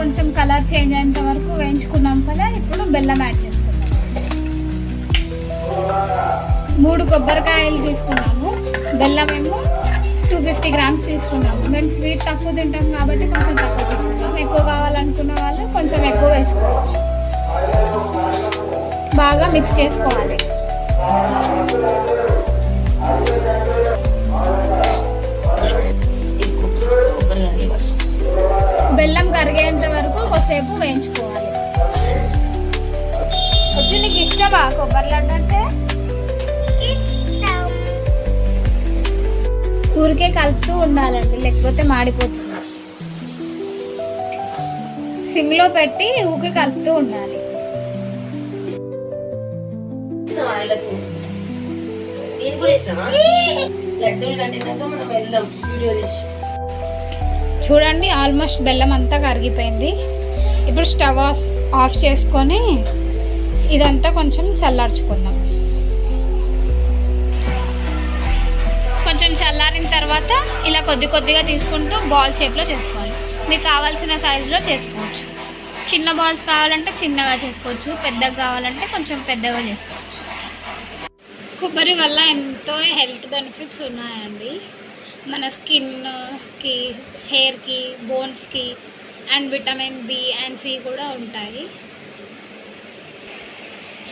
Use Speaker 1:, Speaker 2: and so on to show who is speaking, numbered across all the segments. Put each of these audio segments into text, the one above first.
Speaker 1: కొంచెం colour change అయ్యేంత వరకు వేయించుకున్నాం కదా. ఇప్పుడు బెల్లం యాడ్ చేసుకుందాం. 3 కొబ్బరికాయలు తీసుకున్నాము. బెల్లం ఏమో 250 గ్రామ్స్ తీసుకున్నాము. మేము స్వీట్ తక్కువ తింటాం కాబట్టి కొంచెం తక్కువ తీసుకుంటాం. ఎక్కువ కావాలనుకున్న వాళ్ళు కొంచెం ఎక్కువ వేసుకోవచ్చు. బాగా మిక్స్ చేసుకోవాలి. బెల్లం కరిగేంత వరకు కొద్దిసేపు వేయించుకోవాలి. వచ్చి నీకు ఇష్టమా కొబ్బరి లడ్డు అంటే? ఊరికే కలుపుతూ ఉండాలండి, లేకపోతే మాడిపోతుంది. సిమ్లో పెట్టి ఊరికే కలుపుతూ ఉండాలి. చూడండి, ఆల్మోస్ట్ బెల్లం అంతా కరిగిపోయింది. ఇప్పుడు స్టవ్ ఆఫ్ చేసుకొని ఇదంతా కొంచెం చల్లార్చుకుందాం. కొంచెం చల్లారిన తర్వాత ఇలా కొద్ది కొద్దిగా తీసుకుంటూ బాల్ షేప్లో చేసుకోవాలి. మీకు కావాల్సిన సైజులో చేసుకోవచ్చు. చిన్న బాల్స్ కావాలంటే చిన్నగా చేసుకోవచ్చు, పెద్దగా కావాలంటే కొంచెం పెద్దగా చేసుకోవచ్చు. కొబ్బరి వల్ల ఎంతో హెల్త్ బెనిఫిట్స్ ఉన్నాయండి. మన స్కిన్కి, హెయిర్కి, బోన్స్కి and vitamin B and C కూడా ఉంటాయి.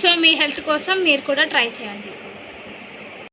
Speaker 1: సో మీ హెల్త్ కోసం మీరు కూడా ట్రై చేయండి.